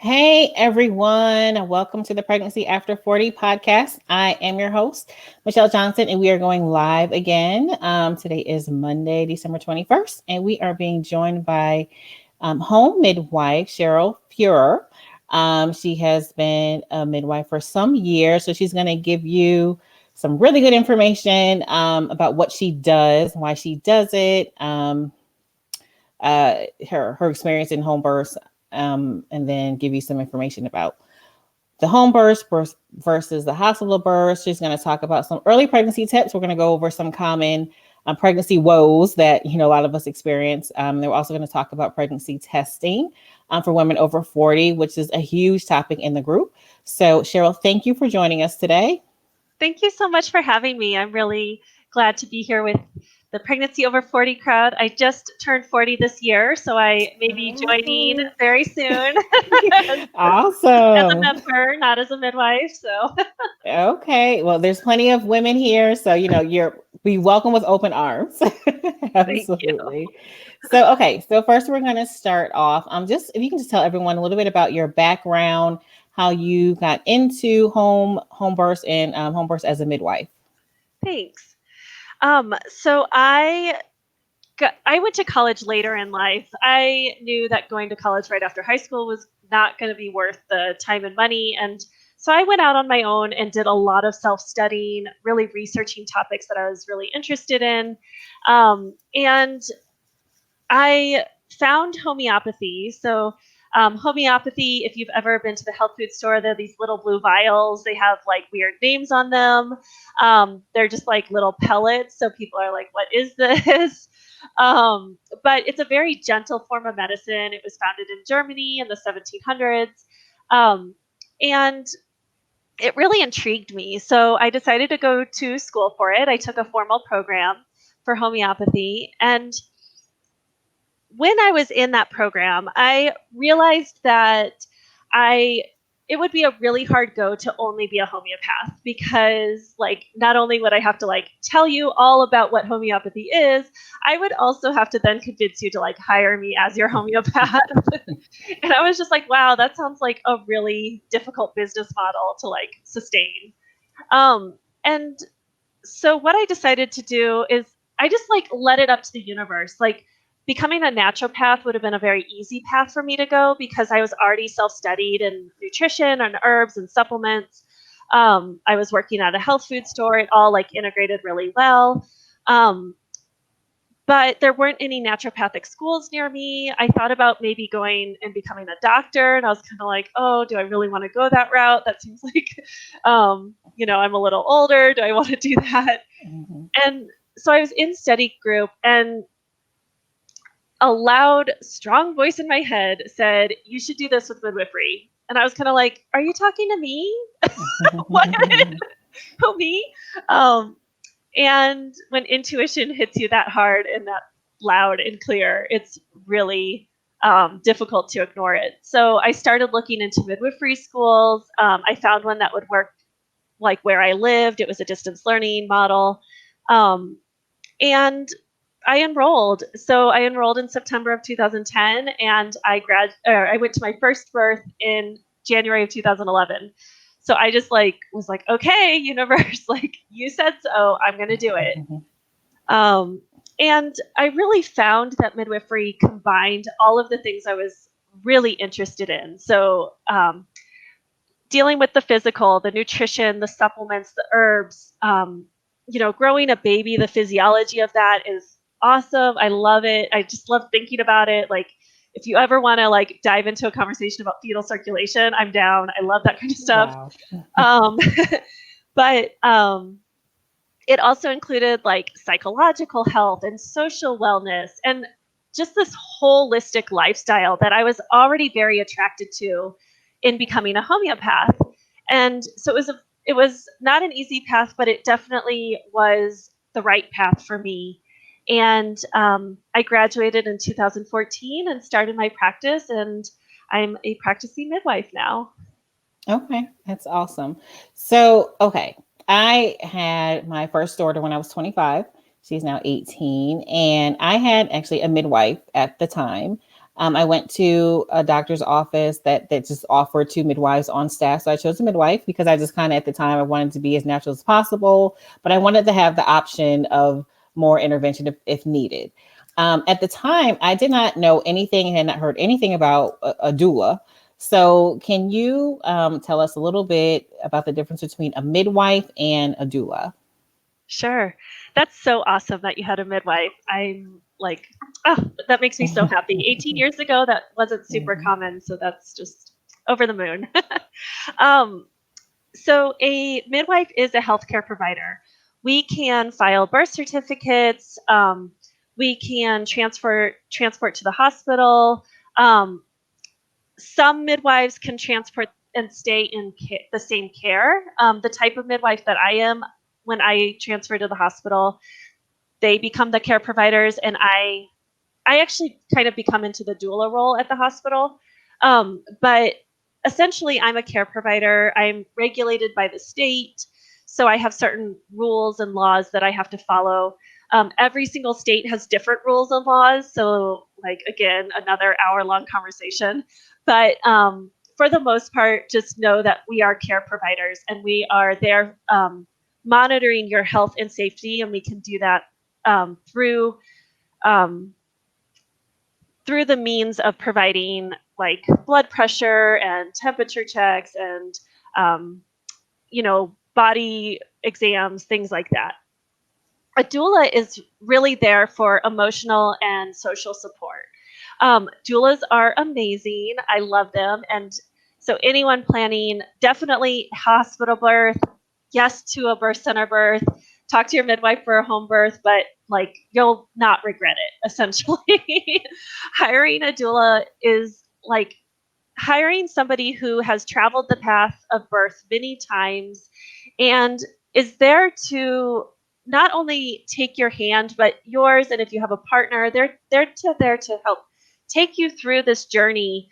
Hey everyone, welcome to the Pregnancy After 40 podcast. I am your host, Michelle Johnson, and we are going live again. Today is Monday, December 21st, and we are being joined by home midwife, Cheryl Furer. She has been a midwife for some years, so she's going to give you some really good information about what she does, why she does it, her experience in home births, and then give you some information about the home birth versus the hospital birth. She's going to talk about some early pregnancy tips. We're going to go over some common pregnancy woes that a lot of us experience. We're also going to talk about pregnancy testing for women over 40, which is a huge topic in the group. So Cheryl, thank you for joining us today. Thank you so much for having me. I'm really glad to be here with the Pregnancy Over 40 crowd. I just turned 40 this year, so I may be joining very soon. Awesome. As a member, not as a midwife. So okay, well, there's plenty of women here, so you're be welcome with open arms. Absolutely. So first we're going to start off. Just if you can just tell everyone a little bit about your background, how you got into home births and home births as a midwife. Thanks. So I went to college later in life. I knew that going to college right after high school was not going to be worth the time and money. And so I went out on my own and did a lot of self-studying, really researching topics that I was really interested in. And I found homeopathy. So homeopathy, if you've ever been to the health food store, they're these little blue vials. They have like weird names on them. They're just like little pellets. So people are like, what is this? But it's a very gentle form of medicine. It was founded in Germany in the 1700s. And it really intrigued me. So I decided to go to school for it. I took a formal program for homeopathy. And when I was in that program, I realized that it would be a really hard go to only be a homeopath, because like not only would I have to like tell you all about what homeopathy is, I would also have to then convince you to like hire me as your homeopath. And I was just like, wow, that sounds like a really difficult business model to like sustain. And so what I decided to do is I just like let it up to the universe. Like becoming a naturopath would have been a very easy path for me to go, because I was already self-studied in nutrition and herbs and supplements. I was working at a health food store. It all like integrated really well. But there weren't any naturopathic schools near me. I thought about maybe going and becoming a doctor, and I was kind of like, oh, do I really want to go that route? That seems like, I'm a little older. Do I want to do that? Mm-hmm. And so I was in study group, and a loud, strong voice in my head said, you should do this with midwifery. And I was kind of like, are you talking to me? What? Who, me? And when intuition hits you that hard and that loud and clear, it's really difficult to ignore it. So I started looking into midwifery schools. I found one that would work like where I lived. It was a distance learning model. And I enrolled. So I enrolled in September of 2010, and I went to my first birth in January of 2011. So I just like was like, okay, universe, like you said so, I'm going to do it. And I really found that midwifery combined all of the things I was really interested in. So dealing with the physical, the nutrition, the supplements, the herbs, growing a baby, the physiology of that is awesome. I love it. I just love thinking about it. Like, if you ever want to like dive into a conversation about fetal circulation, I'm down. I love that kind of stuff. Wow. But it also included like psychological health and social wellness and just this holistic lifestyle that I was already very attracted to in becoming a homeopath. And so it was not an easy path, but it definitely was the right path for me. And I graduated in 2014 and started my practice, and I'm a practicing midwife now. Okay, that's awesome. So, okay, I had my first daughter when I was 25. She's now 18, and I had actually a midwife at the time. I went to a doctor's office that just offered two midwives on staff. So I chose a midwife because I just kind of at the time I wanted to be as natural as possible, but I wanted to have the option of more intervention if needed. At the time, I did not know anything and had not heard anything about a doula. So, can you tell us a little bit about the difference between a midwife and a doula? Sure. That's so awesome that you had a midwife. I'm like, oh, that makes me so happy. 18 years ago, that wasn't super Mhm. common. So that's just over the moon. um, so, a midwife is a healthcare provider. We can file birth certificates. We can transport to the hospital. Um, some midwives can transport and stay in the same care. The type of midwife that I am, when I transfer to the hospital, they become the care providers, and I actually kind of become into the doula role at the hospital. But essentially, I'm a care provider. I'm regulated by the state, so I have certain rules and laws that I have to follow. Every single state has different rules and laws, so like again, another hour-long conversation. But for the most part, just know that we are care providers, and we are there monitoring your health and safety, and we can do that through um, through the means of providing like blood pressure and temperature checks and um, body exams, things like that. A doula is really there for emotional and social support. Doulas are amazing. I love them. And so, anyone planning, definitely hospital birth, yes to a birth center birth, talk to your midwife for a home birth, but like you'll not regret it, essentially. Hiring a doula is like hiring somebody who has traveled the path of birth many times and is there to not only take your hand but yours, and if you have a partner, they're there to help take you through this journey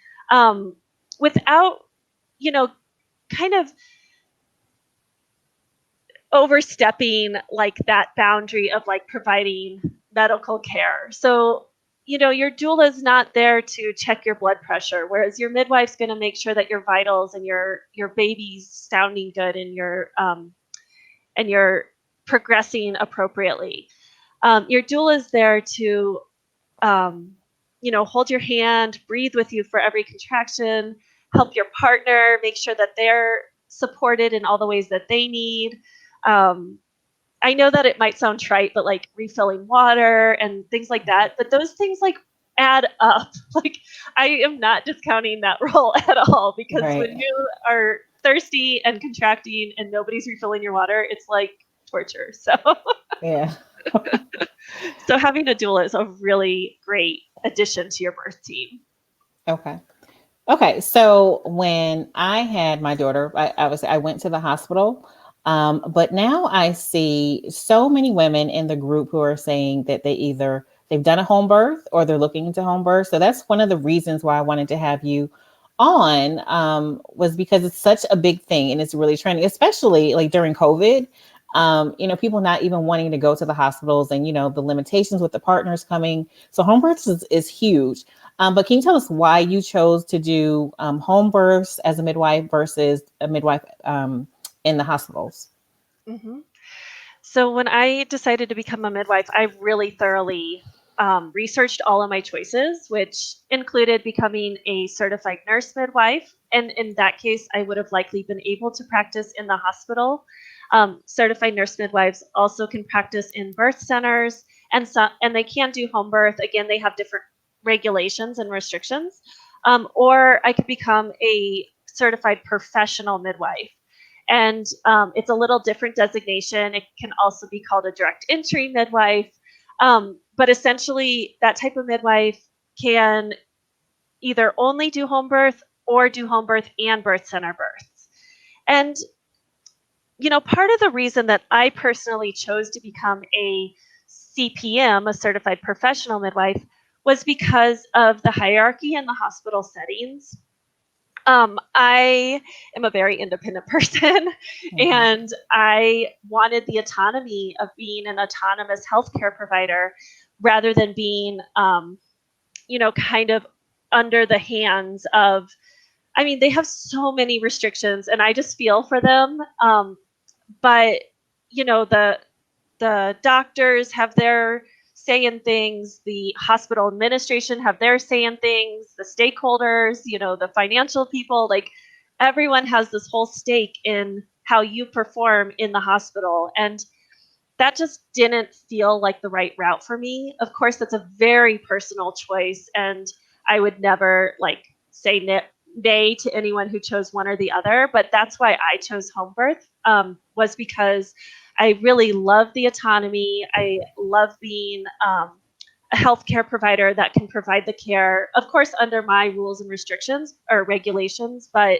without you know kind of overstepping like that boundary of like providing medical care. So, your doula is not there to check your blood pressure, whereas your midwife's going to make sure that your vitals and your baby's sounding good and you're progressing appropriately. Your doula is there to hold your hand, breathe with you for every contraction, help your partner, make sure that they're supported in all the ways that they need. Um, I know that it might sound trite, but like refilling water and things like that, but those things like add up. Like I am not discounting that role at all because when Right. you are thirsty and contracting and nobody's refilling your water, it's like torture. So Yeah. so having a doula is a really great addition to your birth team. Okay. Okay, so when I had my daughter, I went to the hospital, but now I see so many women in the group who are saying that they've done a home birth or they're looking into home birth. So that's one of the reasons why I wanted to have you on, was because it's such a big thing and it's really trending, especially like during COVID. People not even wanting to go to the hospitals and the limitations with the partners coming. So home births is huge. But can you tell us why you chose to do home births as a midwife versus a midwife in the hospitals? hmm So when I decided to become a midwife, I really thoroughly researched all of my choices, which included becoming a certified nurse midwife. And in that case, I would have likely been able to practice in the hospital. Certified nurse midwives also can practice in birth centers, and they can do home birth. Again, they have different regulations and restrictions. Or I could become a certified professional midwife. And it's a little different designation. It can also be called a direct entry midwife. But essentially, that type of midwife can either only do home birth or do home birth and birth center births. And, part of the reason that I personally chose to become a CPM, a certified professional midwife, was because of the hierarchy in the hospital settings. I am a very independent person, Mhm. and I wanted the autonomy of being an autonomous healthcare provider rather than being, kind of under the hands of, I mean, they have so many restrictions, and I just feel for them. But the doctors have their say in things, the hospital administration have their say in things, the stakeholders, the financial people, like everyone has this whole stake in how you perform in the hospital. And that just didn't feel like the right route for me. Of course, that's a very personal choice, and I would never say nay to anyone who chose one or the other. But that's why I chose home birth, was because I really love the autonomy. I love being a healthcare provider that can provide the care, of course, under my rules and restrictions or regulations, but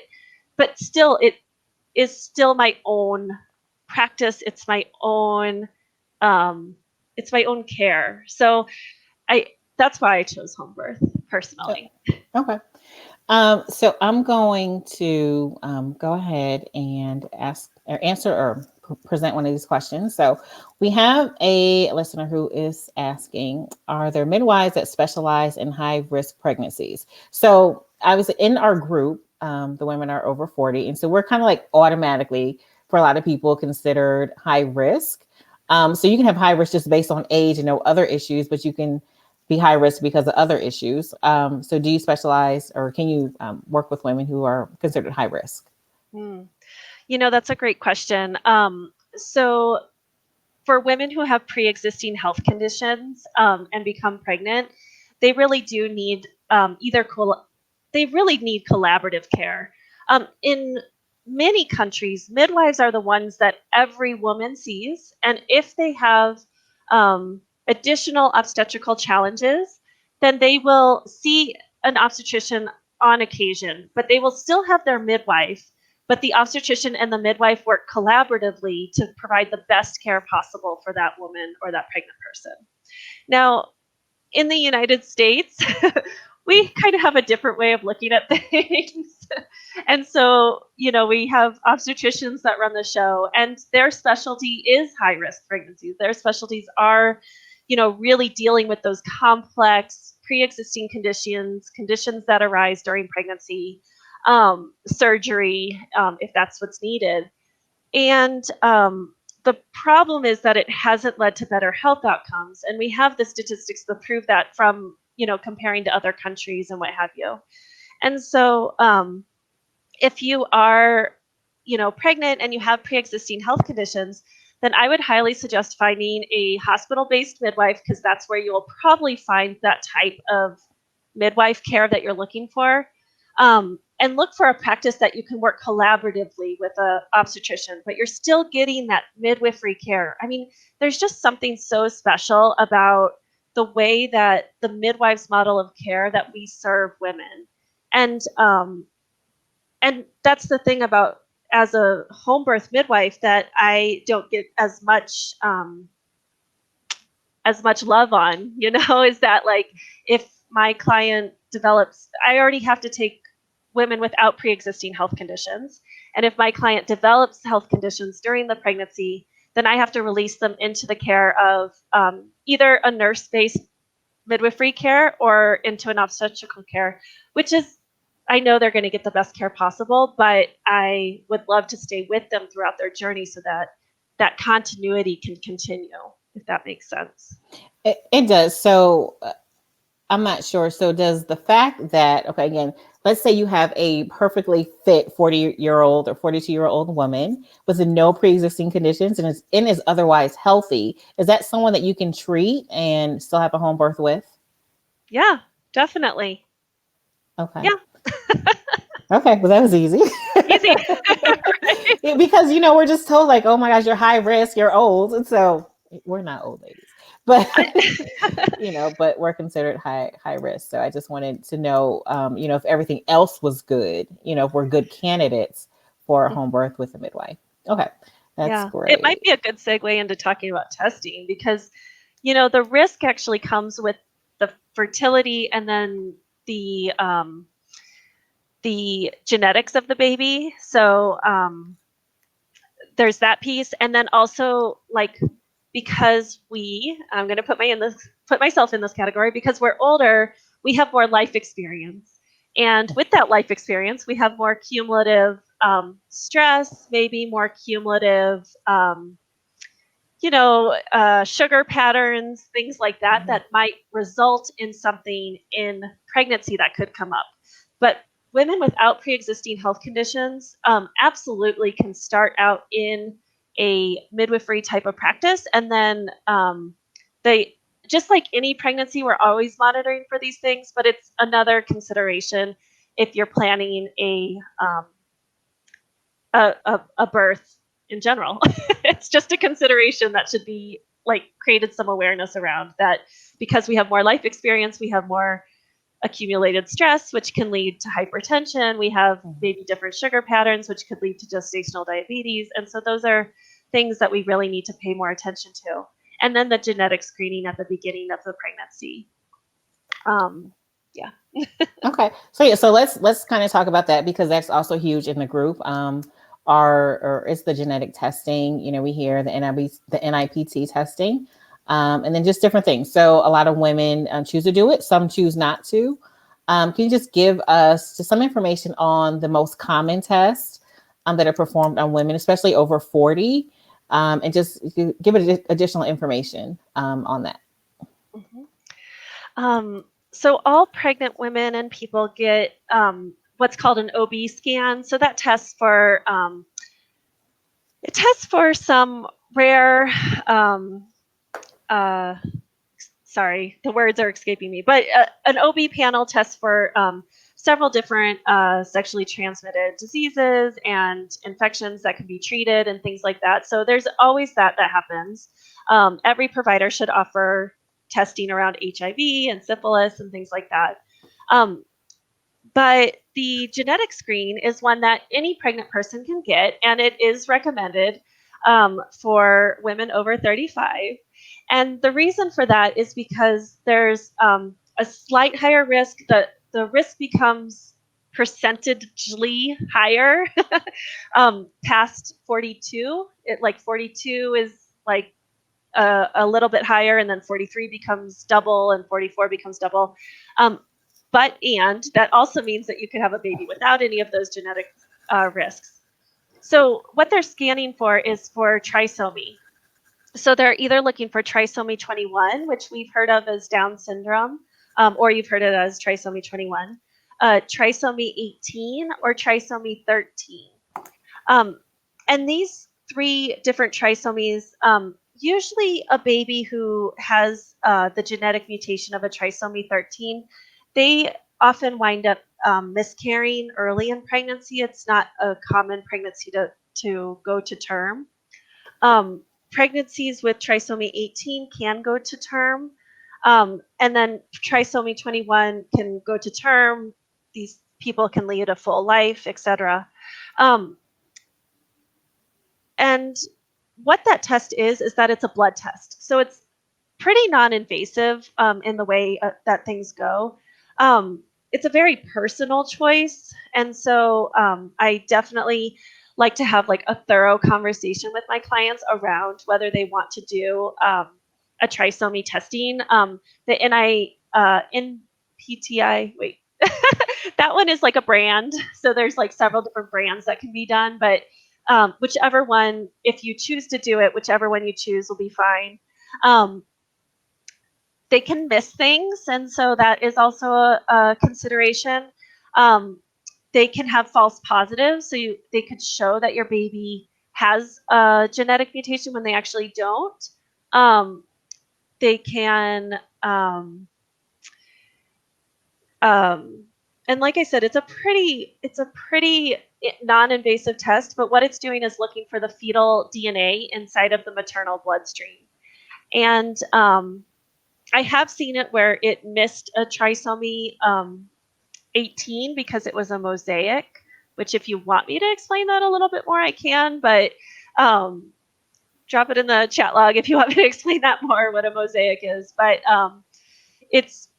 still, it is still my own practice. It's my own care. So that's why I chose home birth personally. Okay. So I'm going to go ahead and ask or answer or present one of these questions. So we have a listener who is asking, are there midwives that specialize in high risk pregnancies? So I was in our group, the women are over 40. And so we're kind of like automatically, for a lot of people, considered high risk. So you can have high risk just based on age and no other issues, but you can be high risk because of other issues. So do you specialize or can you work with women who are considered high risk? That's a great question. So for women who have pre-existing health conditions and become pregnant, they really do need they really need collaborative care. In many countries, midwives are the ones that every woman sees, and if they have additional obstetrical challenges, then they will see an obstetrician on occasion, but they will still have their midwife. But the obstetrician and the midwife work collaboratively to provide the best care possible for that woman or that pregnant person. Now, in the United States, we kind of have a different way of looking at things. And so, we have obstetricians that run the show, and their specialty is high risk pregnancies. Their specialties are, really dealing with those complex pre-existing conditions that arise during pregnancy, surgery, if that's what's needed. And the problem is that it hasn't led to better health outcomes. And we have the statistics that prove that from, comparing to other countries and what have you. And so if you are, pregnant and you have pre-existing health conditions, then I would highly suggest finding a hospital-based midwife, because that's where you'll probably find that type of midwife care that you're looking for. And look for a practice that you can work collaboratively with an obstetrician, but you're still getting that midwifery care. I mean, there's just something so special about the way that the midwives model of care that we serve women. And that's the thing about, as a home birth midwife, that I don't get as much love on, is that if my client develops, I already have to take women without pre-existing health conditions. And if my client develops health conditions during the pregnancy, then I have to release them into the care of either a nurse-based midwifery care or into an obstetrical care, which is, I know they're going to get the best care possible, but I would love to stay with them throughout their journey so that that continuity can continue, if that makes sense. It does. So I'm not sure. So does the fact that, okay, again, let's say you have a perfectly fit 40-year-old or 42-year-old woman with no pre-existing conditions and is otherwise healthy, is that someone that you can treat and still have a home birth with? Yeah, definitely. Okay. Yeah. Okay, well that was easy. Easy. Right? Because we're just told like, oh my gosh, you're high risk, you're old, and so we're not old ladies, but but we're considered high risk. So I just wanted to know, if everything else was good, if we're good candidates for a home birth with a midwife. Okay, that's great. It might be a good segue into talking about testing, because the risk actually comes with the fertility and then the genetics of the baby. So there's that piece, and then also because I'm going to put myself in this category, because we're older, we have more life experience. And with that life experience, we have more cumulative stress, maybe more cumulative sugar patterns, things like that, Mhm. that might result in something in pregnancy that could come up. But women without pre-existing health conditions absolutely can start out in a midwifery type of practice. And then they, just like any pregnancy, we're always monitoring for these things, but it's another consideration if you're planning a birth in general. It's just a consideration that should be like created some awareness around that, because we have more life experience, we have more accumulated stress, which can lead to hypertension. We have Mhm. maybe different sugar patterns, which could lead to gestational diabetes. And so those are things that we really need to pay more attention to. And then the genetic screening at the beginning of the pregnancy. Yeah. Okay. So yeah, so let's kind of talk about that because that's also huge in the group. Or it's the genetic testing. You know, we hear the NIPT testing, and then just different things. So a lot of women choose to do it. Some choose not to. Can you just give us just some information on the most common tests that are performed on women, especially over 40, and just give it additional information on that? Mhm. So all pregnant women and people get what's called an OB scan. So that tests for some rare uh, sorry, the words are escaping me, but an OB panel tests for several different sexually transmitted diseases and infections that can be treated and things like that. So there's always that happens. Every provider should offer testing around HIV and syphilis and things like that. Um, but the genetic screen is one that any pregnant person can get, and it is recommended for women over 35. And the reason for that is because there's a slight higher risk. The risk becomes percentagely higher past 42. Like 42 is like a little bit higher, and then 43 becomes double, and 44 becomes double. Um, and that also means that you could have a baby without any of those genetic risks. So what they're scanning for is for trisomy. So they're either looking for trisomy 21, which we've heard of as Down syndrome, or you've heard it as trisomy 21, trisomy 18, or trisomy 13. Um, and these three different trisomies, usually a baby who has the genetic mutation of a trisomy 13, they often wind up miscarrying early in pregnancy. It's not a common pregnancy to go to term. Um, Pregnancies with trisomy 18 can go to term. And then trisomy 21 can go to term. These people can lead a full life, etc. Um, and what that test is that it's a blood test. So it's pretty non-invasive in the way that things go. It's a very personal choice, and so I definitely like to have like a thorough conversation with my clients around whether they want to do a trisomy testing. The NPTI, wait, that one is like a brand, so there's like several different brands that can be done, but whichever one, if you choose to do it, whichever one you choose will be fine. Um, they can miss things, and so that is also a consideration. Um, they can have false positives, so they could show that your baby has a genetic mutation when they actually don't. Um, they can, um, and like I said, it's a pretty non-invasive test. But what it's doing is looking for the fetal DNA inside of the maternal bloodstream, and I have seen it where it missed a trisomy 18 because it was a mosaic, which if you want me to explain that a little bit more, I can, but um, drop it in the chat log if you want me to explain that more, what a mosaic is. But it's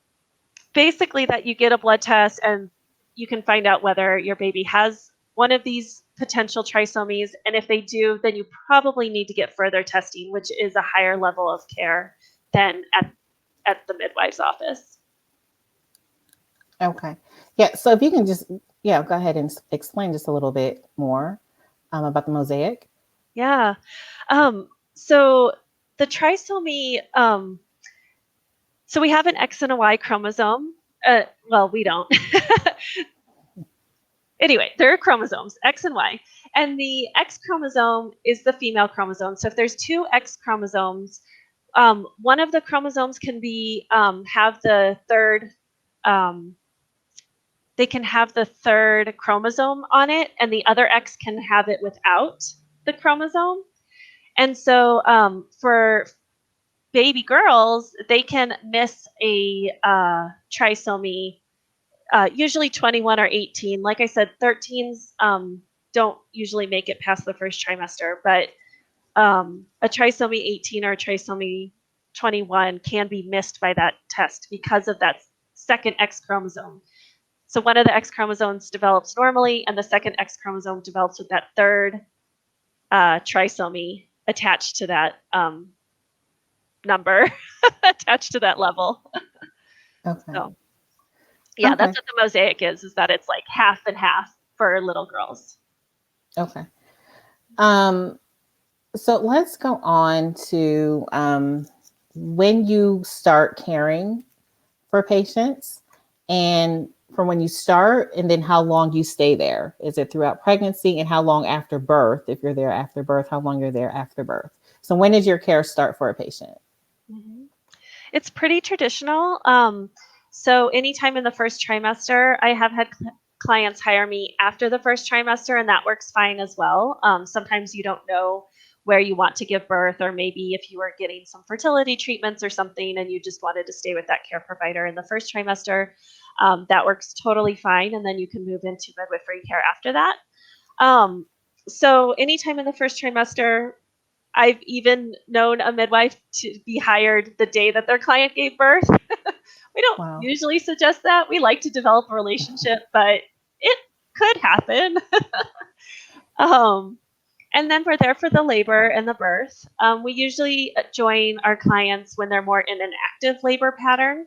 basically that you get a blood test and you can find out whether your baby has one of these potential trisomies. And if they do, then you probably need to get further testing, which is a higher level of care than at the midwife's office. Okay. Yeah. So if you can just, yeah, go ahead and explain just a little bit more about the mosaic. Yeah. So the trisomy, so we have an X and a Y chromosome. Well, we don't. Anyway, there are chromosomes, X and Y. And the X chromosome is the female chromosome. So if there's two X chromosomes, one of the chromosomes can be have the third they can have the third chromosome on it, and the other X can have it without the chromosome. And so for baby girls, they can miss a trisomy, usually 21 or 18. Like I said, 13s don't usually make it past the first trimester, but a trisomy 18 or a trisomy 21 can be missed by that test because of that second X chromosome. So one of the X chromosomes develops normally, and the second X chromosome develops with that third trisomy attached to that number, attached to that level. Okay. So yeah, Okay. that's what the mosaic is that it's like half and half for little girls. Okay. Um, so let's go on to when you start caring for patients and from when you start and then how long you stay there. Is it throughout pregnancy and how long after birth? If you're there after birth, how long you're there after birth. So when does your care start for a patient? Mm-hmm. It's pretty traditional. So anytime in the first trimester, I have had clients hire me after the first trimester, and that works fine as well. Sometimes you don't know where you want to give birth, or maybe if you were getting some fertility treatments or something and you just wanted to stay with that care provider in the first trimester, that works totally fine. And then you can move into midwifery care after that. Um, so anytime in the first trimester, I've even known a midwife to be hired the day that their client gave birth. We don't Wow. usually suggest that. We like to develop a relationship, but it could happen. um, and then we're there for the labor and the birth. We usually join our clients when they're more in an active labor pattern,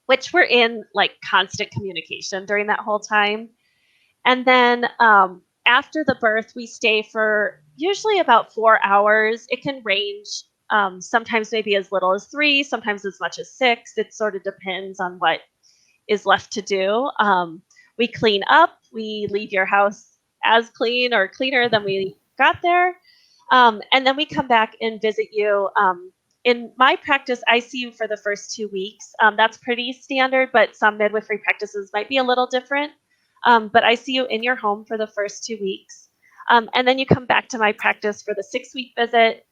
which we're in like constant communication during that whole time. And then after the birth, we stay for usually about 4 hours. It can range, sometimes maybe as little as 3, sometimes as much as 6. It sort of depends on what is left to do. We clean up, we leave your house as clean or cleaner than we got there. And then we come back and visit you. In my practice, I see you for the first 2 weeks. That's pretty standard, but some midwifery practices might be a little different. But I see you in your home for the first 2 weeks. And then you come back to my practice for the 6-week visit.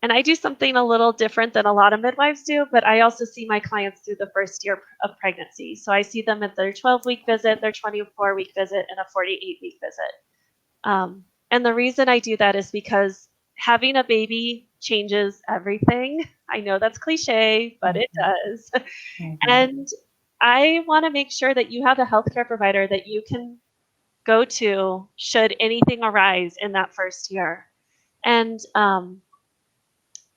And I do something a little different than a lot of midwives do, but I also see my clients through the first year of pregnancy. So I see them at their 12-week visit, their 24-week visit, and a 48-week visit. And the reason I do that is because having a baby changes everything. I know that's cliche, but it does. Mm-hmm. And I want to make sure that you have a healthcare provider that you can go to should anything arise in that first year. And,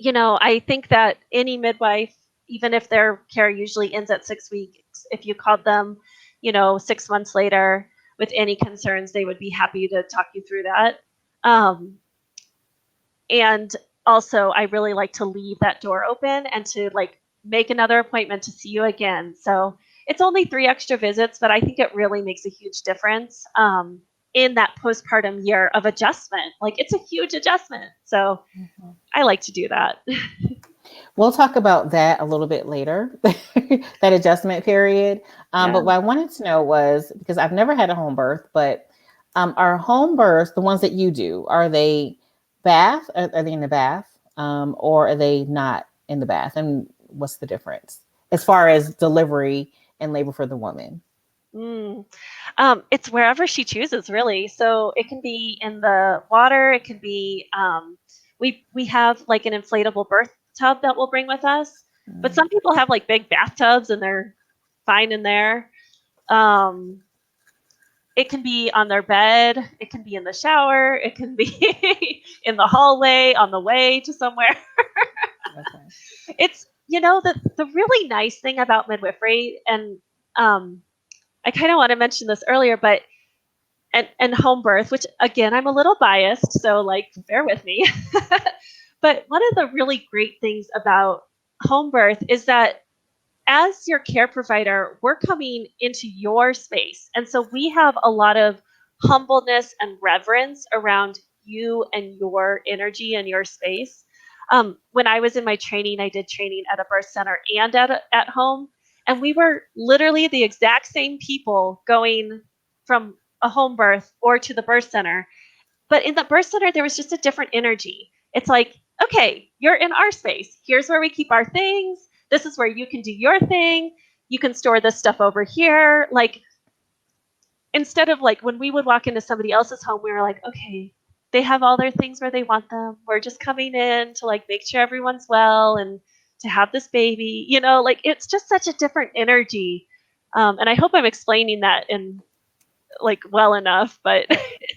I think that any midwife, even if their care usually ends at 6 weeks, if you called them, 6 months later with any concerns, they would be happy to talk you through that. Um, and also, I really like to leave that door open and to like make another appointment to see you again. So it's only 3 extra visits, but I think it really makes a huge difference in that postpartum year of adjustment. Like it's a huge adjustment. So Mm-hmm. I like to do that. We'll talk about that a little bit later, that adjustment period. Yeah. But what I wanted to know was because I've never had a home birth, but are home births, the ones that you do, are they bath? Are they in the bath or are they not in the bath? And what's the difference as far as delivery and labor for the woman? Mm. It's wherever she chooses, really. So it can be in the water. It can be we have like an inflatable birth tub that we'll bring with us. But some people have like big bathtubs and they're fine in there. Um, it can be on their bed. It can be in the shower. It can be in the hallway on the way to somewhere. Okay. It's the really nice thing about midwifery, and I kind of want to mention this earlier, but and home birth, which again I'm a little biased, so like bear with me. But one of the really great things about home birth is that as your care provider, we're coming into your space. And so we have a lot of humbleness and reverence around you and your energy and your space. When I was in my training, I did training at a birth center and at home. And we were literally the exact same people going from a home birth or to the birth center. But in the birth center, there was just a different energy. It's like, okay, you're in our space. Here's where we keep our things. This is where you can do your thing. You can store this stuff over here. Like, instead of like when we would walk into somebody else's home, we were like, okay, they have all their things where they want them. We're just coming in to like make sure everyone's well and to have this baby, like it's just such a different energy. And I hope I'm explaining that in like well enough, but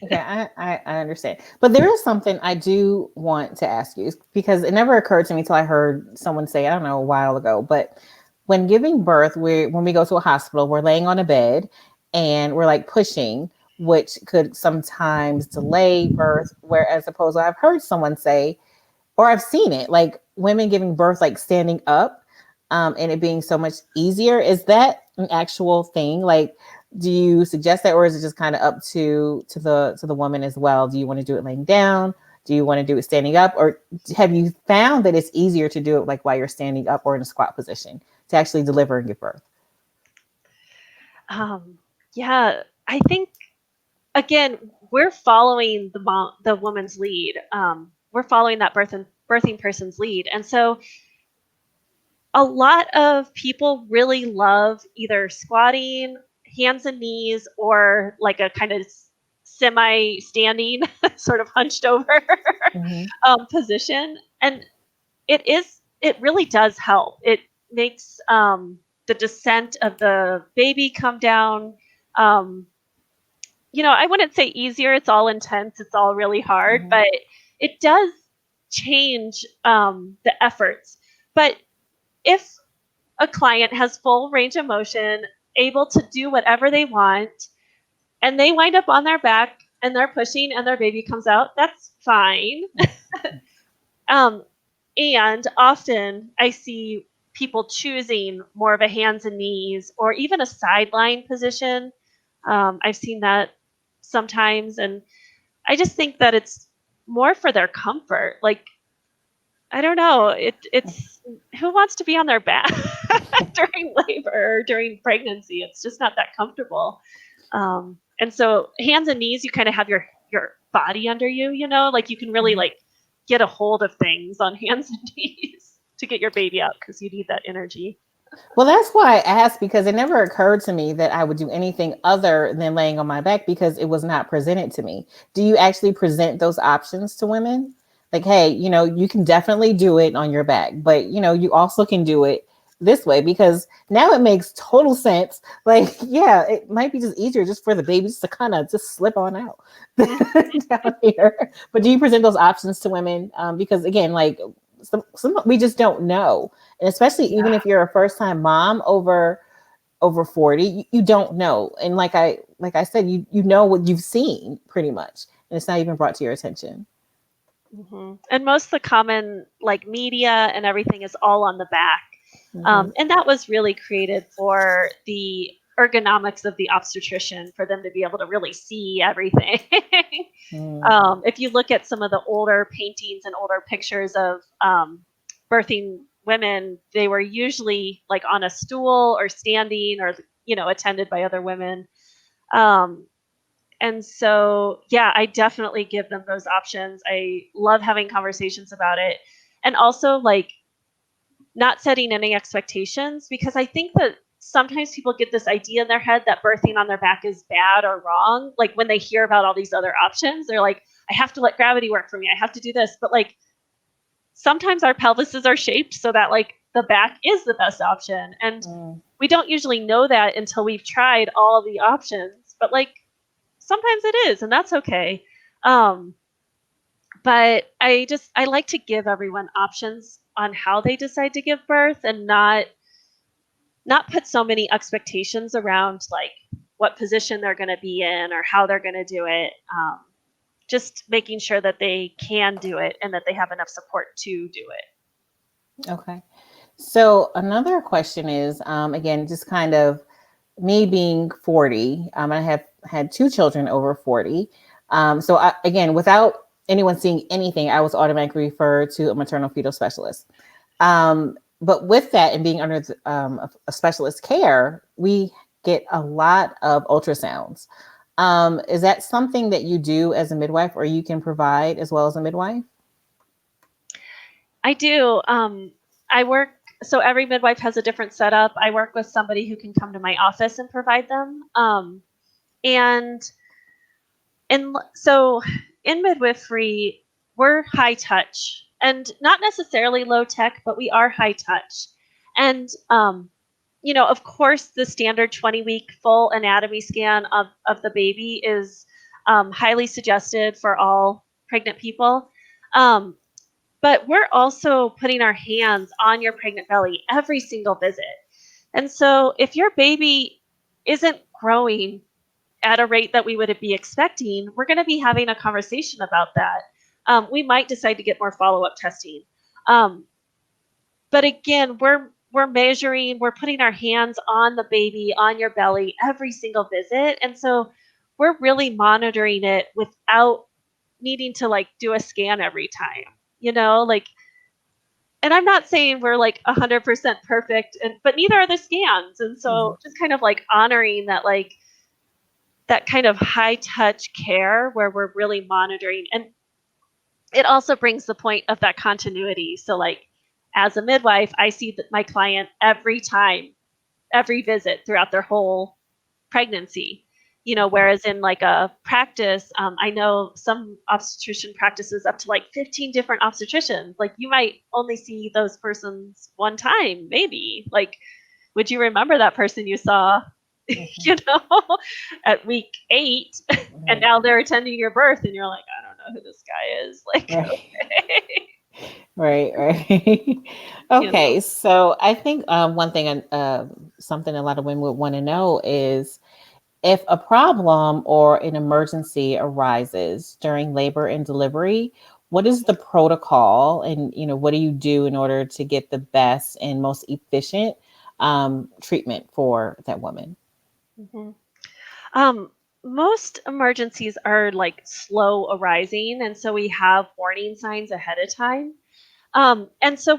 Okay, I understand. But there is something I do want to ask you because it never occurred to me until I heard someone say, I don't know, a while ago, but when giving birth, when we go to a hospital, we're laying on a bed and we're like pushing, which could sometimes delay birth. Whereas opposed, I've heard someone say, or I've seen it, like women giving birth, like standing up, and it being so much easier. Is that an actual thing? Like, do you suggest that, or is it just kind of up to the woman as well? Do you want to do it laying down? Do you want to do it standing up, or have you found that it's easier to do it like while you're standing up or in a squat position to actually deliver and give birth? yeah, I think again we're following the woman's lead. We're following that birthing person's lead, and so a lot of people really love either squatting, hands and knees, or like a kind of semi standing, sort of hunched over Mm-hmm. position. And it really does help. It makes the descent of the baby come down. Um, I wouldn't say easier. It's all intense. It's all really hard, Mm-hmm. but it does change the efforts. But if a client has full range of motion, able to do whatever they want, and they wind up on their back and they're pushing and their baby comes out, that's fine. um, and often I see people choosing more of a hands and knees or even a sideline position. I've seen that sometimes, and I just think that it's more for their comfort. Like, I don't know. It's who wants to be on their back during labor or during pregnancy? It's just not that comfortable. And so hands and knees, you kind of have your body under you, like you can really Mm-hmm. like get a hold of things on hands and knees to get your baby out because you need that energy. Well, that's why I asked because it never occurred to me that I would do anything other than laying on my back because it was not presented to me. Do you actually present those options to women? Like, hey, you can definitely do it on your back, but you also can do it this way because now it makes total sense. Like, yeah, it might be just easier just for the babies to kind of just slip on out down here. But do you present those options to women? Because again, like some we just don't know, and especially even Yeah. if you're a first time mom over 40, you don't know. And like I said, you know what you've seen pretty much, and it's not even brought to your attention. And most of the common like media and everything is all on the back. Mm-hmm. And that was really created for the ergonomics of the obstetrician for them to be able to really see everything. If you look at some of the older paintings and older pictures of birthing women, they were usually like on a stool or standing or, attended by other women. Um, and so, yeah, I definitely give them those options. I love having conversations about it. And also, like, not setting any expectations because I think that sometimes people get this idea in their head that birthing on their back is bad or wrong. Like when they hear about all these other options, they're like, I have to let gravity work for me. I have to do this. But like sometimes our pelvises are shaped so that like the back is the best option. And Mm-hmm. we don't usually know that until we've tried all the options. But like sometimes it is, and that's okay. Um, but I like to give everyone options on how they decide to give birth and not put so many expectations around like what position they're going to be in or how they're going to do it. Just making sure that they can do it and that they have enough support to do it. Okay. So another question is, again, just kind of me being 40, I have had two children over 40. Again, without anyone seeing anything, I was automatically referred to a maternal fetal specialist. But with that and being under a specialist care, we get a lot of ultrasounds. Is that something that you do as a midwife or you can provide as well as a midwife? I do. I work, so every midwife has a different setup. I work with somebody who can come to my office and provide them. And so in midwifery, we're high touch and not necessarily low tech, but we are high touch. And, of course, the standard 20-week full anatomy scan of the baby is highly suggested for all pregnant people. But we're also putting our hands on your pregnant belly every single visit. And so if your baby isn't growing at a rate that we would be expecting, we're going to be having a conversation about that. We might decide to get more follow-up testing. But again, we're measuring, we're putting our hands on the baby, on your belly every single visit. And so we're really monitoring it without needing to like do a scan every time, like, and I'm not saying we're like 100% perfect, but neither are the scans. And so just kind of like honoring that, like that kind of high touch care where we're really monitoring. And it also brings the point of that continuity. So like as a midwife, I see that my client every time, every visit throughout their whole pregnancy, whereas in like a practice, I know some obstetrician practices up to like 15 different obstetricians. Like you might only see those persons one time, maybe. Like, would you remember that person you saw, at week 8, and now they're attending your birth, and you're like, I don't know who this guy is. Like, right. Right. Okay. So I think one thing, something a lot of women would want to know is if a problem or an emergency arises during labor and delivery, what is the protocol and, what do you do in order to get the best and most efficient treatment for that woman? Most emergencies are like slow arising, and so we have warning signs ahead of time. And so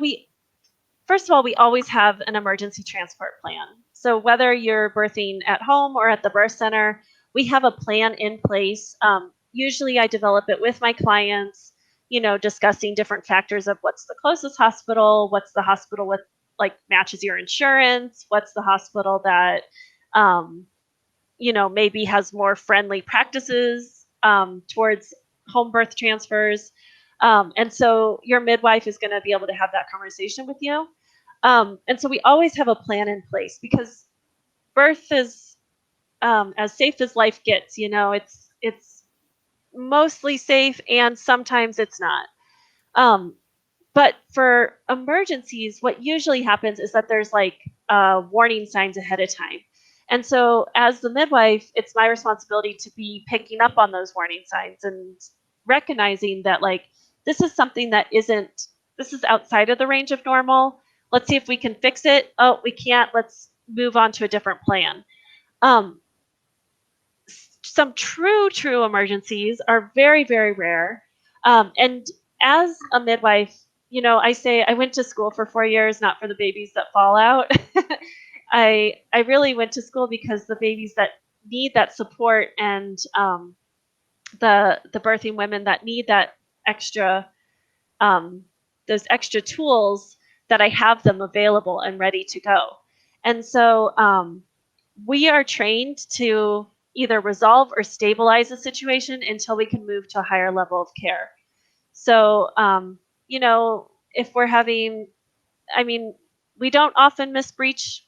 first of all, we always have an emergency transport plan. So whether you're birthing at home or at the birth center, we have a plan in place. Usually I develop it with my clients, discussing different factors of what's the closest hospital, what's the hospital with like matches your insurance, what's the hospital that, maybe has more friendly practices towards home birth transfers. And so your midwife is going to be able to have that conversation with you. And so we always have a plan in place because birth is as safe as life gets. It's mostly safe, and sometimes it's not. But for emergencies, what usually happens is that there's like warning signs ahead of time. And so as the midwife, it's my responsibility to be picking up on those warning signs and recognizing that like this is something that this is outside of the range of normal. Let's see if we can fix it. Oh, we can't. Let's move on to a different plan. Some true emergencies are very, very rare. And as a midwife, I say I went to school for 4 years, not for the babies that fall out. I really went to school because the babies that need that support and the birthing women that need that extra those extra tools, that I have them available and ready to go. And so we are trained to either resolve or stabilize a situation until we can move to a higher level of care. So, if we're having, we don't often miss breech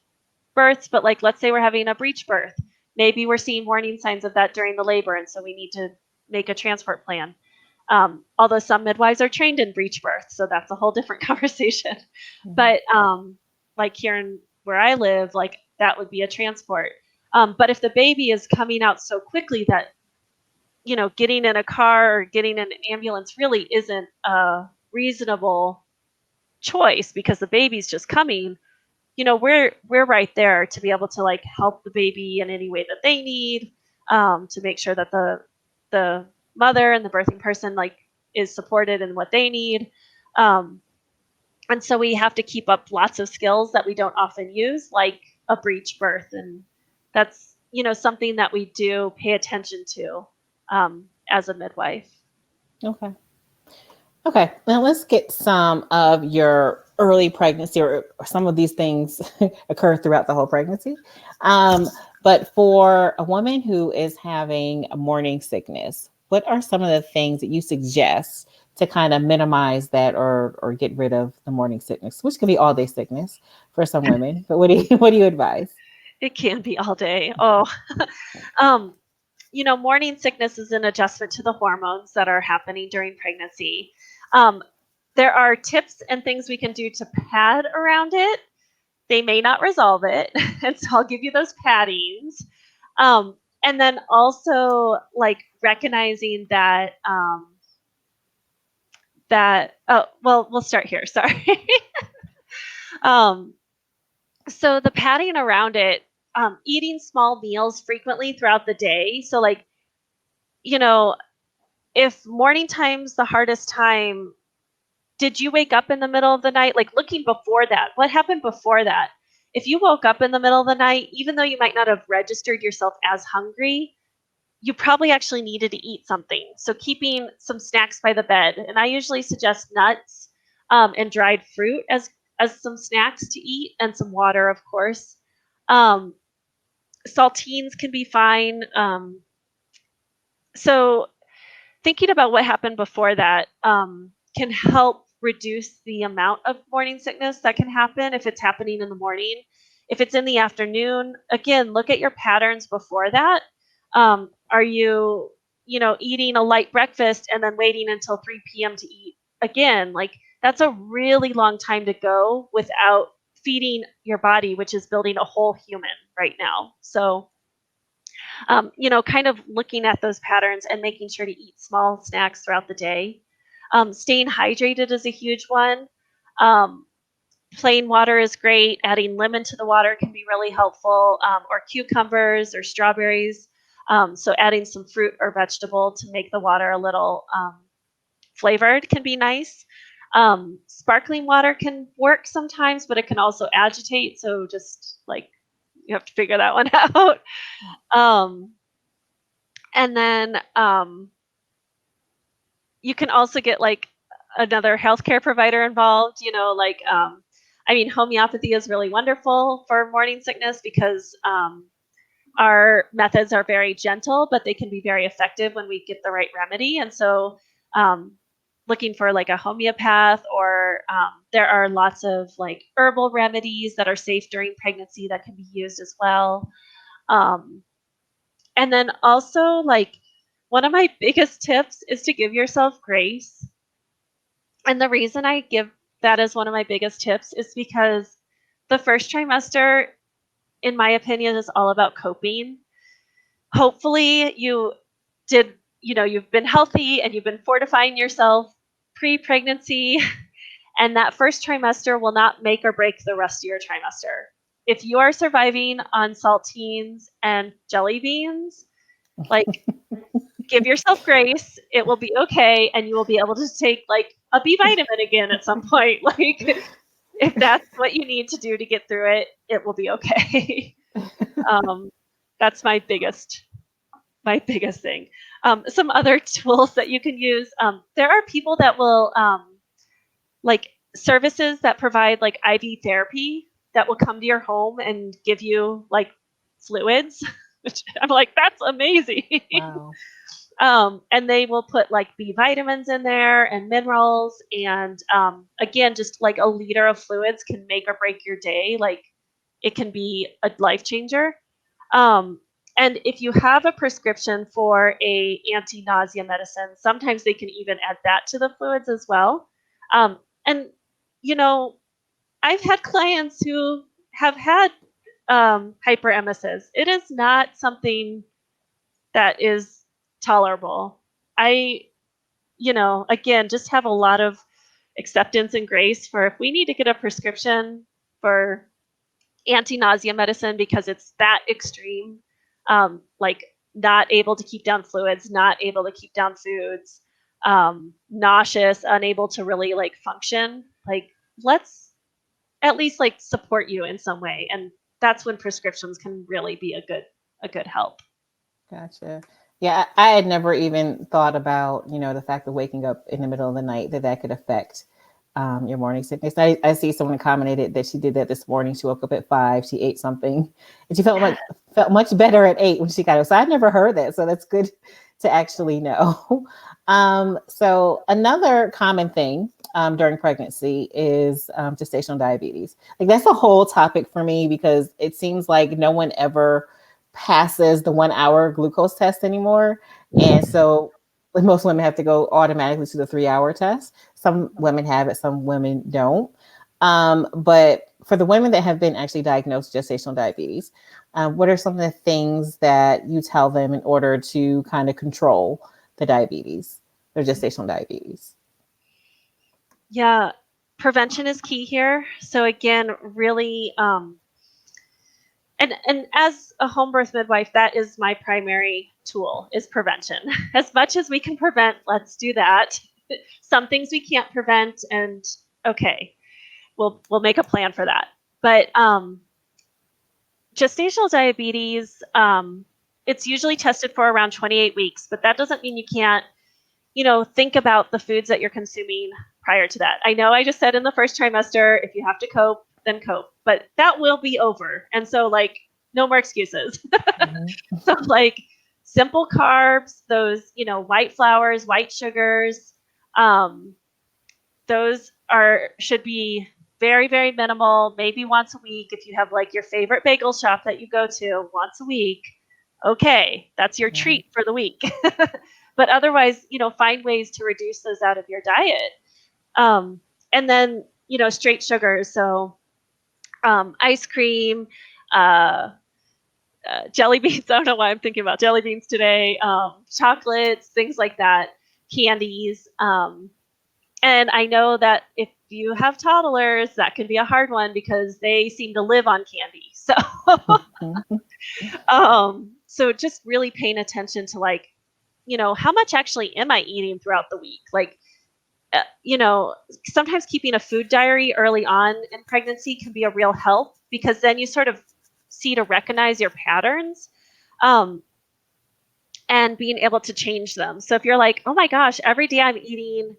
births, but like, let's say we're having a breech birth. Maybe we're seeing warning signs of that during the labor, and so we need to make a transport plan. Although some midwives are trained in breech birth, so that's a whole different conversation. But like here in where I live, like that would be a transport. But if the baby is coming out so quickly that, getting in a car or getting in an ambulance really isn't a reasonable choice because the baby's just coming, we're right there to be able to like help the baby in any way that they need, to make sure that the mother and the birthing person like is supported in what they need. Um, and so we have to keep up lots of skills that we don't often use, like a breech birth, and that's something that we do pay attention to as a midwife. Okay. Okay. Now let's get some of your early pregnancy, or some of these things occur throughout the whole pregnancy. Um, but for a woman who is having a morning sickness, what are some of the things that you suggest to kind of minimize that, or get rid of the morning sickness, which can be all day sickness for some women? But what do you advise? It can be all day. Oh, um, morning sickness is an adjustment to the hormones that are happening during pregnancy. Um, there are tips and things we can do to pad around it. They may not resolve it, and so I'll give you those paddings. And then also like recognizing that well, we'll start here. Sorry. um, so the padding around it, eating small meals frequently throughout the day. So like, you know, if morning time's the hardest time, did you wake up in the middle of the night? Like looking before that, what happened before that? If you woke up in the middle of the night, even though you might not have registered yourself as hungry, you probably actually needed to eat something. So keeping some snacks by the bed, and I usually suggest nuts and dried fruit as some snacks to eat, and some water, of course. Um, Saltines can be fine. So thinking about what happened before that can help reduce the amount of morning sickness that can happen if it's happening in the morning. If it's in the afternoon, again, look at your patterns before that. Are you, eating a light breakfast and then waiting until 3 p.m. to eat again? Like that's a really long time to go without feeding your body, which is building a whole human right now. So kind of looking at those patterns and making sure to eat small snacks throughout the day. Staying hydrated is a huge one. Um, Plain water is great. Adding lemon to the water can be really helpful, or cucumbers or strawberries. So adding some fruit or vegetable to make the water a little flavored can be nice. Sparkling water can work sometimes, but it can also agitate. So just like you have to figure that one out. Um, and then you can also get like another healthcare provider involved, homeopathy is really wonderful for morning sickness because our methods are very gentle, but they can be very effective when we get the right remedy. And so um, looking for like a homeopath, or there are lots of like herbal remedies that are safe during pregnancy that can be used as well. um, and then also, like, one of my biggest tips is to give yourself grace. And the reason I give that as one of my biggest tips is because the first trimester, in my opinion, is all about coping. Hopefully, you've been healthy and you've been fortifying yourself pre pregnancy, and that first trimester will not make or break the rest of your trimester. If you are surviving on saltines and jelly beans, like, give yourself grace. It will be okay, and you will be able to take like a B vitamin again at some point. Like, if that's what you need to do to get through it, it will be okay. um, that's my biggest thing. Some other tools that you can use. There are people that will like services that provide like IV therapy that will come to your home and give you like fluids, which I'm like, that's amazing. Wow. And they will put like B vitamins in there and minerals. And again, just like a liter of fluids can make or break your day. Like it can be a life changer. Um, and if you have a prescription for a anti-nausea medicine, sometimes they can even add that to the fluids as well. And you know, I've had clients who have had hyperemesis, it is not something that is tolerable. I, again, just have a lot of acceptance and grace for if we need to get a prescription for anti-nausea medicine because it's that extreme, like not able to keep down fluids, not able to keep down foods, nauseous, unable to really like function, like let's at least like support you in some way. And that's when prescriptions can really be a good help. Gotcha. Yeah, I had never even thought about, the fact of waking up in the middle of the night that could affect your morning sickness. I see someone commented that she did that this morning. She woke up at 5, she ate something, and she felt much better at 8 when she got up. So I'd never heard that. So that's good to actually know. So another common thing during pregnancy is gestational diabetes. Like that's a whole topic for me because it seems like no one ever passes the 1 hour glucose test anymore. And so like most women have to go automatically to the 3 hour test. Some women have it, some women don't. But for the women that have been actually diagnosed with gestational diabetes, what are some of the things that you tell them in order to kind of control the diabetes, their gestational diabetes? Yeah, prevention is key here. So again, really, and as a home birth midwife, that is my primary tool is prevention. As much as we can prevent, let's do that. Some things we can't prevent, and okay, we'll make a plan for that. But gestational diabetes, it's usually tested for around 28 weeks, but that doesn't mean you can't, think about the foods that you're consuming prior to that. I know I just said in the first trimester, if you have to cope, then cope, but that will be over. And so, like, no more excuses. Mm-hmm. So, like, simple carbs, those, white flours, white sugars, um, those should be very, very minimal, maybe once a week. If you have like your favorite bagel shop that you go to once a week, okay, that's your treat for the week. But otherwise, find ways to reduce those out of your diet. And then, straight sugars. So ice cream, uh, jelly beans. I don't know why I'm thinking about jelly beans today. Chocolates, things like that, candies. And I know that if you have toddlers, that can be a hard one because they seem to live on candy. So, so just really paying attention to like, how much actually am I eating throughout the week? Like, sometimes keeping a food diary early on in pregnancy can be a real help because then you sort of see to recognize your patterns. And being able to change them. So if you're like, oh my gosh, every day I'm eating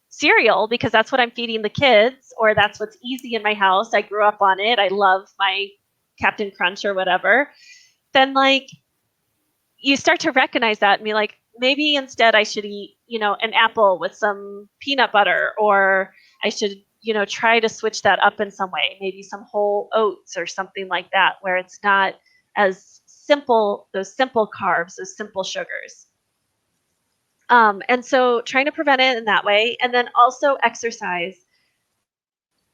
cereal because that's what I'm feeding the kids, or that's what's easy in my house. I grew up on it. I love my Captain Crunch or whatever. Then like you start to recognize that and be like, maybe instead I should eat, an apple with some peanut butter, or I should, try to switch that up in some way, maybe some whole oats or something like that, where it's not as simple, those simple carbs, those simple sugars. And so trying to prevent it in that way. And then also exercise.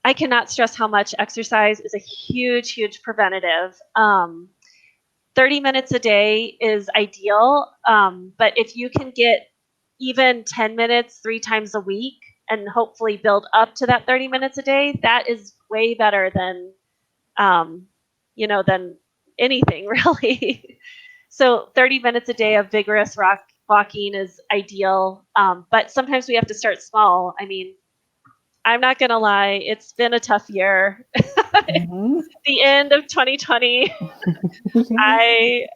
I cannot stress how much exercise is a huge, huge preventative. 30 minutes a day is ideal. But if you can get even 10 minutes 3 times a week and hopefully build up to that 30 minutes a day, that is way better than, than anything really. So 30 minutes a day of vigorous walking is ideal. But sometimes we have to start small. I mean, I'm not going to lie, it's been a tough year. Mm-hmm. The end of 2020, I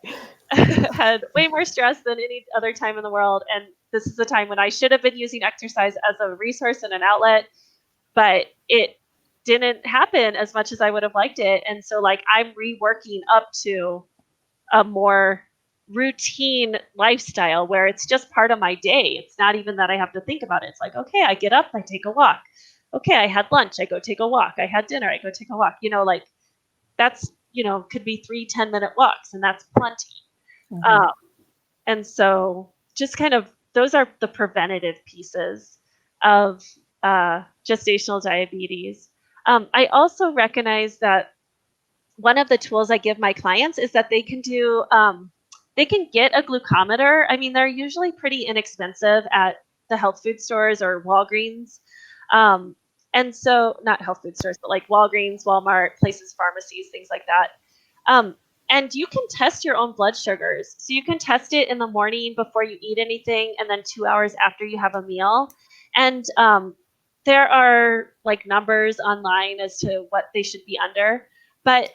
had way more stress than any other time in the world. And this is a time when I should have been using exercise as a resource and an outlet, but it didn't happen as much as I would have liked it. And so, like, I'm reworking up to a more routine lifestyle where it's just part of my day. It's not even that I have to think about it. It's like, okay, I get up, I take a walk. Okay, I had lunch, I go take a walk. I had dinner, I go take a walk. Like that's, could be 3 10-minute walks, and that's plenty. Mm-hmm. And so just kind of those are the preventative pieces of gestational diabetes. I also recognize that one of the tools I give my clients is that they can they can get a glucometer. I mean, they're usually pretty inexpensive at the health food stores or Walgreens. Um, and so, not health food stores, but like Walgreens, Walmart, places, pharmacies, things like that. Um, and you can test your own blood sugars. So you can test it in the morning before you eat anything, and then 2 hours after you have a meal. And there are like numbers online as to what they should be under. But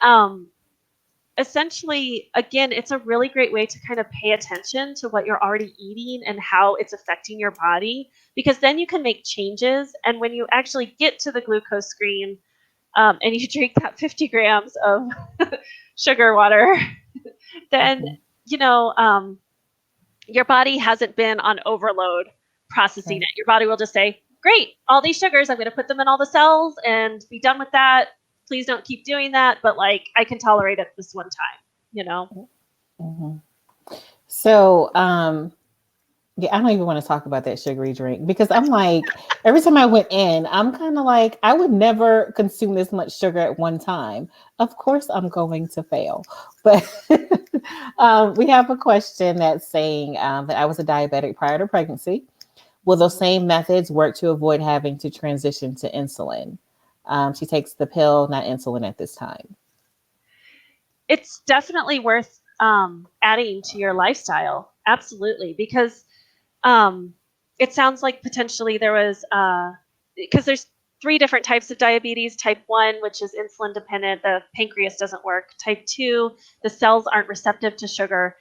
essentially, again, it's a really great way to kind of pay attention to what you're already eating and how it's affecting your body, because then you can make changes. And when you actually get to the glucose screen, and you drink that 50 grams of sugar water, then, you know, your body hasn't been on overload processing it. Your body will just say, great, all these sugars, I'm going to put them in all the cells and be done with that. Please don't keep doing that. But like, I can tolerate it this one time, you know? So, yeah, I don't even want to talk about that sugary drink because I'm like, every time I went in, I'm kind of like, I would never consume this much sugar at one time. Of course, I'm going to fail. But we have a question that's saying that I was a diabetic prior to pregnancy. Will those same methods work to avoid having to transition to insulin? She takes the pill, not insulin at this time. It's definitely worth adding to your lifestyle. Absolutely. Because it sounds like potentially there was, because there's 3 different types of diabetes. Type 1, which is insulin dependent, the pancreas doesn't work. Type 2, the cells aren't receptive to sugar,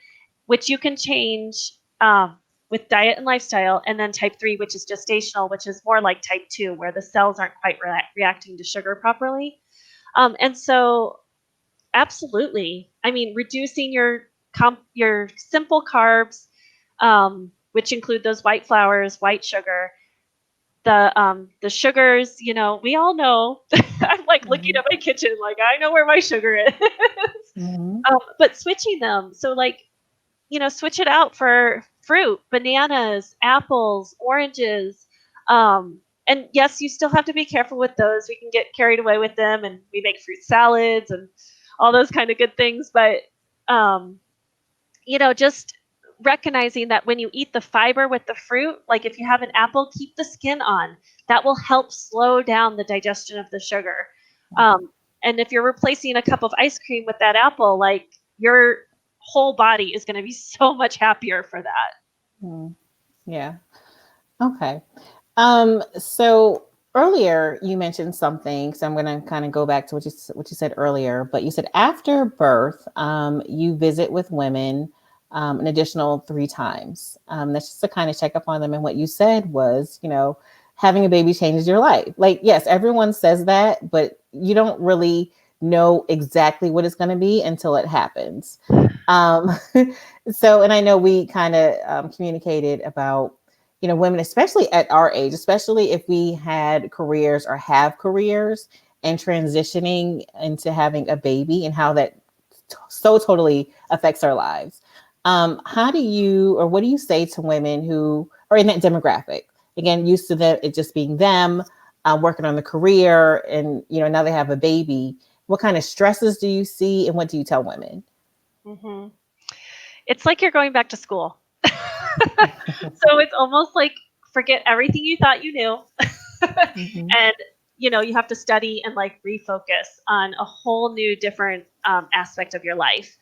which you can change with diet and lifestyle. And then type 3, which is gestational, which is more like type 2, where the cells aren't quite reacting to sugar properly. And so, absolutely. I mean, reducing your simple carbs, which include those white flours, white sugar, the sugars. You know, we all know. I'm like looking at my kitchen, like I know where my sugar is. But switching them, so like, you know, switch it out for fruit, bananas, apples, oranges. And yes, you still have to be careful with those. We can get carried away with them, and we make fruit salads and all those kind of good things. But, you know, just recognizing that when you eat the fiber with the fruit, like if you have an apple, keep the skin on. That will help slow down the digestion of the sugar. And if you're replacing a cup of ice cream with that apple, like your whole body is going to be so much happier for that. Yeah. Okay. So earlier you mentioned something, so I'm going to kind of go back to what you said earlier, but you said after birth, you visit with women an additional 3 times. That's just to kind of check up on them. And what you said was, you know, having a baby changes your life. Like, yes, everyone says that, but you don't really know exactly what it's going to be until it happens. So, and I know we kind of communicated about, you know, women, especially at our age, especially if we had careers or have careers and transitioning into having a baby and how that so totally affects our lives. How do you, or what do you say to women who are in that demographic? Again, used to it just being them working on the career, and you know now they have a baby. What kind of stresses do you see, and what do you tell women? Mm-hmm. It's like you're going back to school. So it's almost like forget everything you thought you knew, and you know you have to study and like refocus on a whole new different aspect of your life.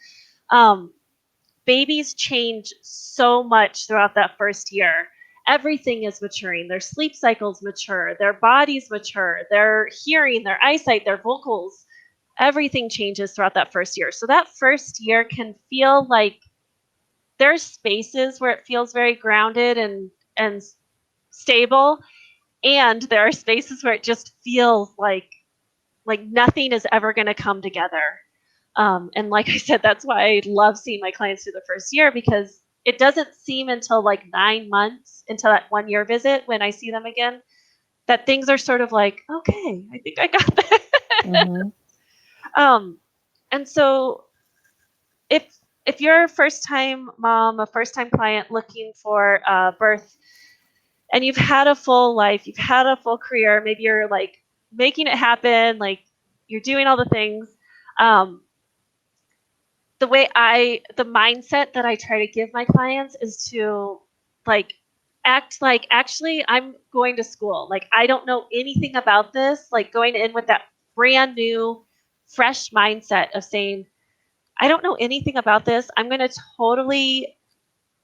Babies change so much throughout that first year. Everything is maturing. Their sleep cycles mature, their bodies mature, their hearing, their eyesight, their vocals. Everything changes throughout that first year. So that first year can feel like there's spaces where it feels very grounded and stable, and there are spaces where it just feels like nothing is ever going to come together. And like I said, that's why I love seeing my clients through the first year, because it doesn't seem until like 9 months, until that 1 year visit when I see them again, that things are sort of like, okay, I think I got that. And so if you're a first time mom, a first time client looking for birth, and you've had a full life, you've had a full career, maybe you're like making it happen, like you're doing all the things, the mindset that I try to give my clients is to like act like actually I'm going to school. Like I don't know anything about this. Like going in with that brand new, fresh mindset of saying, I don't know anything about this. I'm going to totally,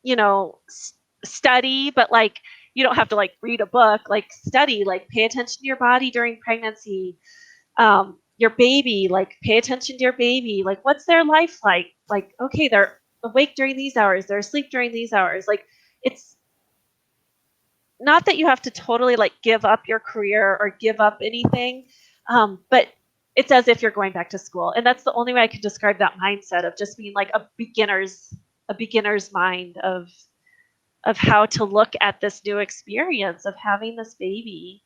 you know, study, but like you don't have to like read a book, like study, like pay attention to your body during pregnancy, your baby, like pay attention to your baby, like what's their life like okay, they're awake during these hours, they're asleep during these hours. Like it's not that you have to totally like give up your career or give up anything, but it's as if you're going back to school, and that's the only way I could describe that mindset of just being like a beginner's mind of how to look at this new experience of having this baby.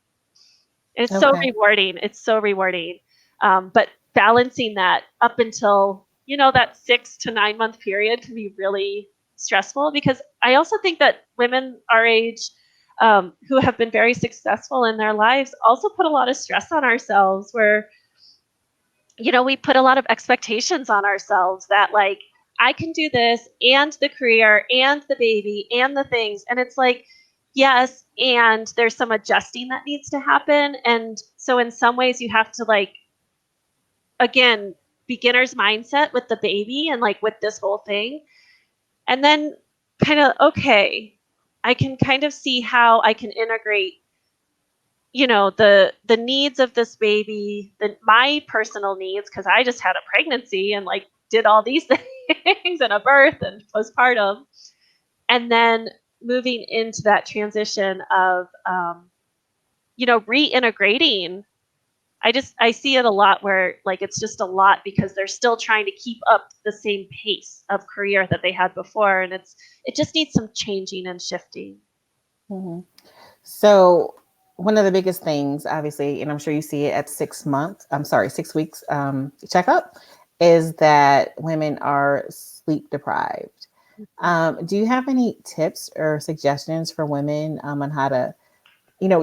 It's so Okay. rewarding. It's so rewarding. But balancing that up until, that 6 to 9 month period can be really stressful, because I also think that women our age, who have been very successful in their lives, also put a lot of stress on ourselves, where, we put a lot of expectations on ourselves that like, I can do this and the career and the baby and the things. And it's like, yes, and there's some adjusting that needs to happen. And so in some ways you have to like, again, beginner's mindset with the baby and like with this whole thing. And then kind of, okay, I can kind of see how I can integrate, the needs of this baby, my personal needs, because I just had a pregnancy and like did all these things and a birth and postpartum, and then moving into that transition of reintegrating. I see it a lot where like it's just a lot because they're still trying to keep up the same pace of career that they had before, and it just needs some changing and shifting. Mhm. So one of the biggest things, obviously, and I'm sure you see it at 6 months, I'm sorry, 6 weeks checkup, is that women are sleep deprived. Do you have any tips or suggestions for women on how to,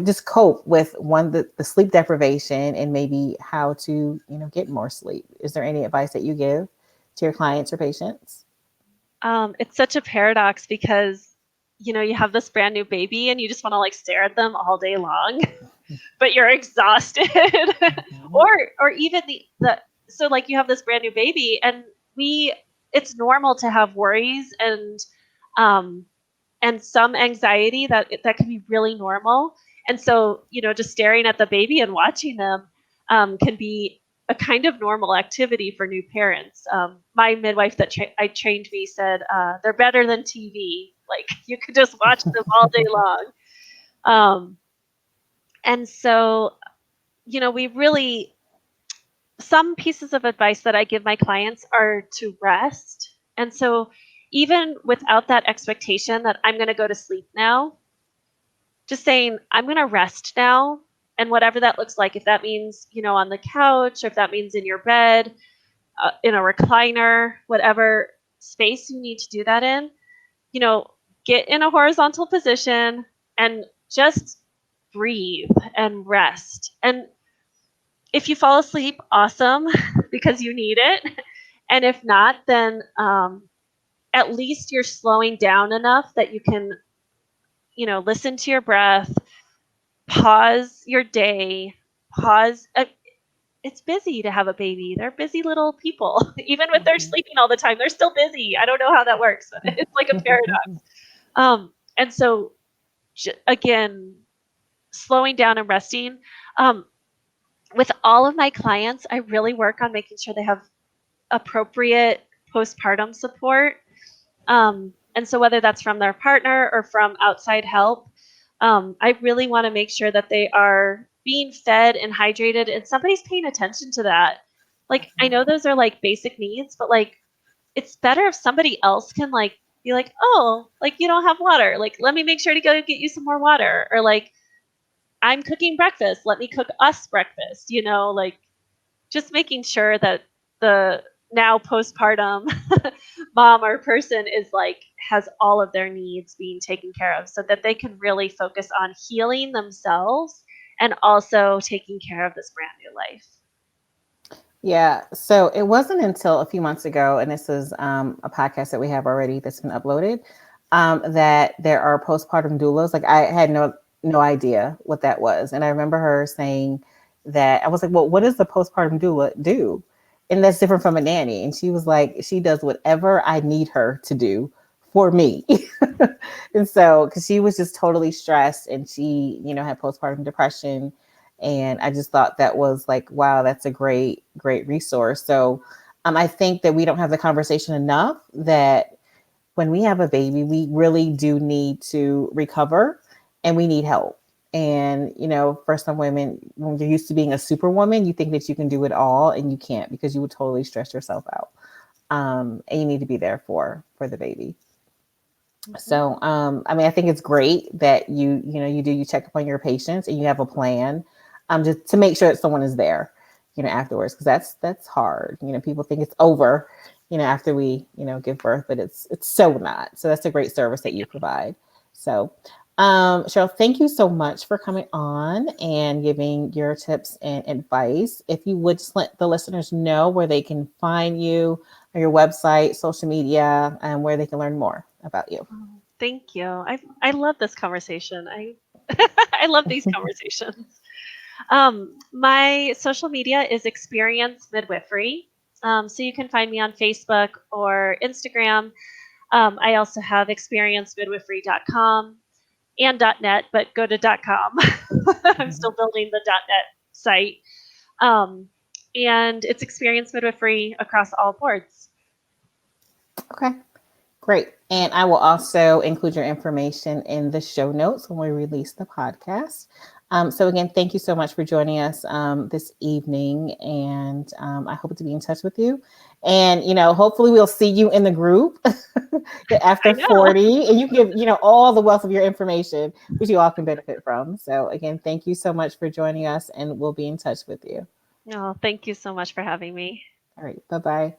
just cope with the sleep deprivation and maybe how to, get more sleep? Is there any advice that you give to your clients or patients? It's such a paradox because you have this brand new baby and you just want to like stare at them all day long, but you're exhausted. Mhm. or even the so like you have this brand new baby, and we it's normal to have worries um and some anxiety that can be really normal. And so, just staring at the baby and watching them, can be a kind of normal activity for new parents. My midwife that I trained me said, they're better than TV. Like you could just watch them all day long. Um, and so, we really, some pieces of advice that I give my clients are to rest. And so, even without that expectation that I'm going to go to sleep now, just saying, I'm going to rest now. And whatever that looks like, if that means, on the couch, or if that means in your bed, in a recliner, whatever space you need to do that in, you know, get in a horizontal position and just breathe and rest. And if you fall asleep, awesome, because you need it. And if not, then at least you're slowing down enough that you can, listen to your breath, pause your day, pause. It's busy to have a baby. They're busy little people. Even if they're Mhm. sleeping all the time, they're still busy. I don't know how that works, but it's like a paradox. And so, again, slowing down and resting. Um, with all of my clients, I really work on making sure they have appropriate postpartum support. And so, whether that's from their partner or from outside help, I really want to make sure that they are being fed and hydrated, and somebody's paying attention to that. Like, I know those are like basic needs, but like, it's better if somebody else can like be like, oh, like you don't have water. Like, let me make sure to go get you some more water. Or like, I'm cooking breakfast. Let me cook us breakfast. Like just making sure that the now postpartum mom or person is like has all of their needs being taken care of, so that they can really focus on healing themselves and also taking care of this brand new life. Yeah. So it wasn't until a few months ago, and this is a podcast that we have already that's been uploaded, that there are postpartum doulas. Like I had no idea what that was, and I remember her saying that I was like, "Well, what does the postpartum doula do?" And that's different from a nanny. And she was like, "She does whatever I need her to do for me." And so, because she was just totally stressed, and she, had postpartum depression, and I just thought that was like, wow, that's a great resource. So I think that we don't have the conversation enough that when we have a baby, we really do need to recover and we need help. And, for some women, when you're used to being a superwoman, you think that you can do it all, and you can't, because you would totally stress yourself out. And you need to be there for the baby. Mhm. So, I think it's great that you check up on your patients and you have a plan, just to make sure that someone is there, afterwards, because that's hard. People think it's over, after we, give birth, but it's so not. So that's a great service that you provide. So, Cheryl, thank you so much for coming on and giving your tips and advice. If you would just let the listeners know where they can find you, on your website, social media, and where they can learn more about you. Oh, thank you. I love this conversation. I I love these conversations. My social media is Experience Midwifery. So you can find me on Facebook or Instagram. I also have experiencemidwifery.com and .net, but go to .com. I'm still building the .net site. Um, and it's Experience Midwifery across all boards. Okay, great. And I will also include your information in the show notes when we release the podcast. So again, thank you so much for joining us this evening, and I hope to be in touch with you. And hopefully we'll see you in the group I after know. 40, and you can give all the wealth of your information, which you all can benefit from. So again, thank you so much for joining us, and we'll be in touch with you. Oh, thank you so much for having me. All right, bye bye.